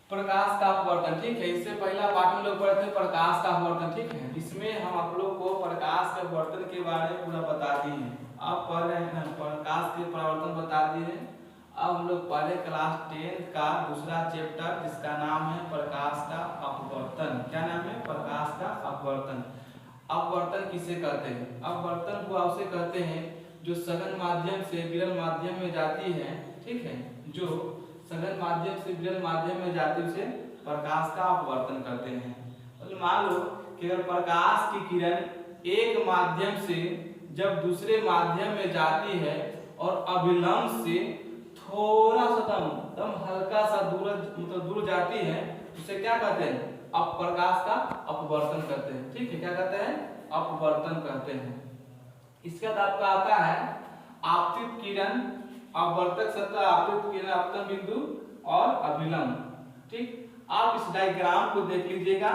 प्रकाश का अपवर्तन, ठीक है। इससे पहला पाठ में लोग पढ़े थे प्रकाश का अपवर्तन, ठीक है। इसमें हम आप लोग को प्रकाश के अपवर्तन के बारे में पूरा बता दिए हैं। अब पढ़ रहे हैं प्रकाश के परावर्तन बता दिए हैं। अब हम लोग पढ़े क्लास 10 का दूसरा चैप्टर जिसका नाम है प्रकाश का अपवर्तन। क्या नाम है? प्रकाश का अपवर्तन। अपवर्तन किसे कहते हैं? अपवर्तन को उसे कहते हैं जो सघन माध्यम से विरल माध्यम में जाती है, ठीक है। जो सघन माध्यम से विरल माध्यम में जाती है उसे प्रकाश का अपवर्तन करते हैं। तो मान लो कि अगर प्रकाश की किरण एक माध्यम से जब दूसरे माध्यम में जाती है और अभिलंब से थोड़ा सा दम हल्का सा दूर मतलब दूर जाती है, उसे क्या कहते हैं? अब प्रकाश का अपवर्तन करते हैं, ठीक है। क्या कहते हैं? अपवर्तन कहते हैं। इसके बाद आपका आता है आपतित किरण, अपवर्तक सतह, आपतित किरण, आपतन बिंदु और अभिलंब, ठीक। आप इस डायग्राम को देख लीजिएगा।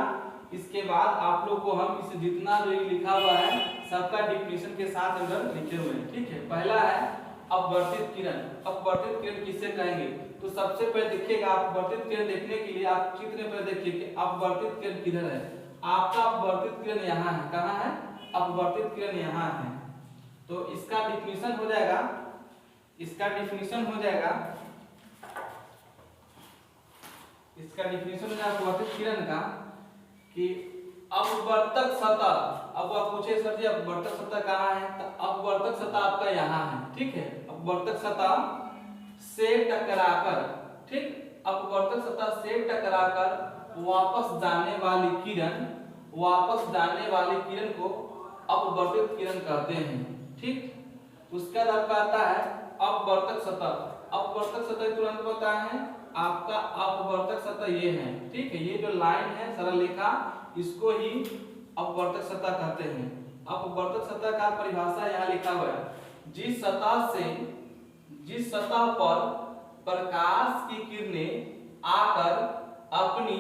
इसके बाद आप लोग को हम इस जितना जो लिखा हुआ है सबका डिफिनेशन के साथ अंदर लिखे हुए हैं, ठीक है। पहला है अपवर्तित किरण। अपवर्तित किरण किसे कहेंगे? तो सबसे पहले देखिएगा, अपवर्तित किरण देखने के लिए आप चित्र में देखिए कि अपवर्तित किरण किधर है। आपका अपवर्तित किरण यहाँ है। कहाँ है? अपवर्तित किरण यहाँ है। तो इसका डिफिनेशन हो जाएगा, इसका डिफिनेशन हो जाएगा अपवर्तित किरण का कि अपवर्तक सतह। अब आप पूछे सर जी अपवर्तक सतह कहाँ है? तो अपवर्तक सतह आपका यहाँ है, ठीक है। अपवर्तक सतह से टकराकर, ठीक, अपवर्तक सतह से टकराकर वापस जाने वाली किरण को अपवर्तित किरण कहते हैं, ठीक। उसका बाद आपका आता है अपवर्तक सतह। अपवर्तक सतह तुरंत बताए हैं आपका अपवर्तक सतह ये है, ठीक है। ये जो लाइन है सरल रेखा, इसको ही अपवर्तक सतह कहते हैं। अपवर्तक सतह का परिभाषा यहाँ लिखा हुआ है। जिस सतह पर प्रकाश की किरणें आकर अपनी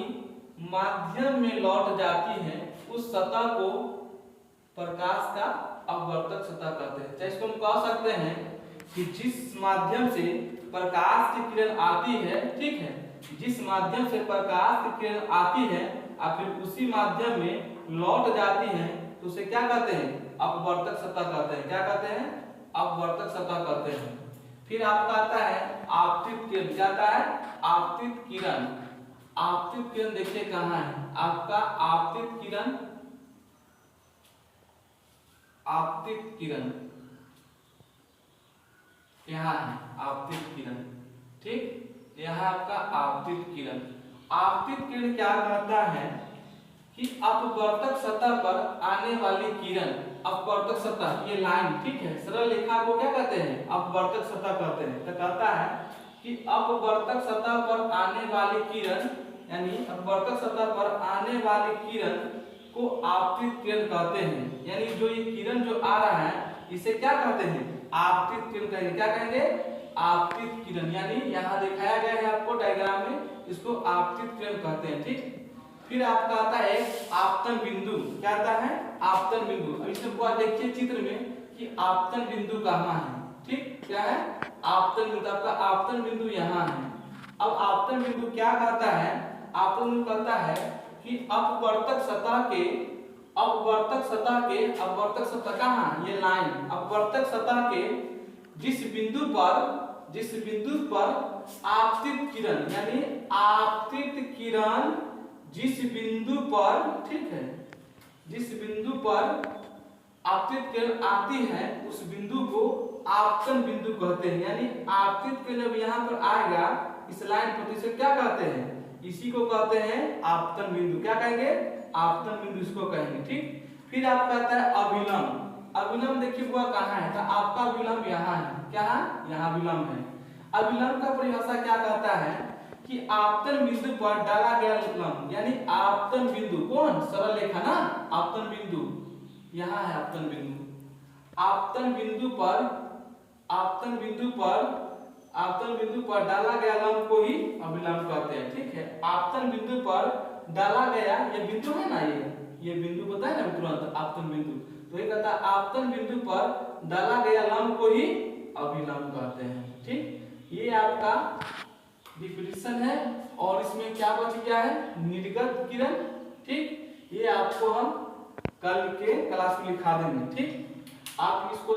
माध्यम में लौट जाती हैं उस सतह को प्रकाश का अपवर्तक सतह कहते हैं। चाहे इसको हम कह सकते हैं कि जिस माध्यम से प्रकाश की किरण आती है, ठीक है, जिस माध्यम से प्रकाश की किरण आती है और फिर उसी माध्यम में लौट जाती है तो उसे क्या कहते हैं? अपवर्तक सतह कहते हैं। क्या कहते हैं? अपवर्तक सतह कहते हैं। फिर आपका आता है आपतित किरण। क्या आता है? आपतित किरण। आपतित किरण देखिए कहाँ है आपका आपतित किरण। आपतित किरण यहाँ है, आपतित किरण, ठीक। यहाँ आपका आपतित किरण। आपतित किरण क्या करता है कि अपवर्तक सतह पर आने वाली किरण, अपवर्तक सतह ये लाइन, ठीक है, सरल रेखा को क्या कहते हैं? अपवर्तक सतह कहते हैं। तो कहता है कि अपवर्तक सतह पर आने वाली किरण, यानी अपवर्तक सतह पर आने वाली किरण को आपतित किरण कहते हैं। यानी जो ये किरण जो आ रहा है इसे क्या कहते हैं? आपतित किरण कहेंगे। क्या कहेंगे? आपतित किरण। यानी यहाँ दिखाया गया है आपको डायग्राम में, इसको आपतित किरण कहते हैं, ठीक। फिर आपका आता है आपतन बिंदु। क्या आता है? आपतन बिंदु। अब इसे देखिए चित्र में कि आपतन बिंदु कहाँ है, ठीक। क्या है? आपतन बिंदु। आपका आपतन बिंदु यहाँ है। अब आपतन बिंदु क्या कहता है? आपतन बिंदु कहता है कि अपवर्तक सतह कहाँ? ये लाइन अपवर्तक सतह के जिस बिंदु पर आपतित किरण, यानी आपतित किरण जिस बिंदु पर, ठीक है, जिस बिंदु पर आपतित किरण आती है उस बिंदु को आपतन बिंदु कहते हैं। यानी आपतित किरण जब यहाँ पर आएगा इस लाइन पर, इसे क्या कहते हैं? इसी को कहते हैं आपतन बिंदु। क्या कहेंगे? आपतन बिंदु इसको कहेंगे, ठीक। फिर आपका आता है अभिलंब। अभिलंब देखिए हुआ कहाँ है? तो आपका अभिलंब यहाँ है। क्या है? यहाँ अभिलंब है। अभिलंब का परिभाषा क्या कहता है कि आपतन बिंदु पर डाला गया लंब, यानी आपतन बिंदु कौन? सरल रेखा ना, आपतन बिंदु यहाँ है। आपतन बिंदु, आपतन बिंदु पर डाला गया लंब को ही अभिलंब कहते हैं, ठीक है। आपतन बिंदु पर डाला गया ये बिंदु है ना, ये बिंदु बताए ना तुरंत आपतन बिंदु, तो ये कहता है आपतन बिंदु पर डाला गया लंब को ही अभिलंब कहते हैं, ठीक। ये आपका डिप्रेशन है और इसमें क्या बच गया है, निर्गत किरण। ठीक, ये आपको हम कल के क्लास में लिखा देंगे। ठीक, आप इसको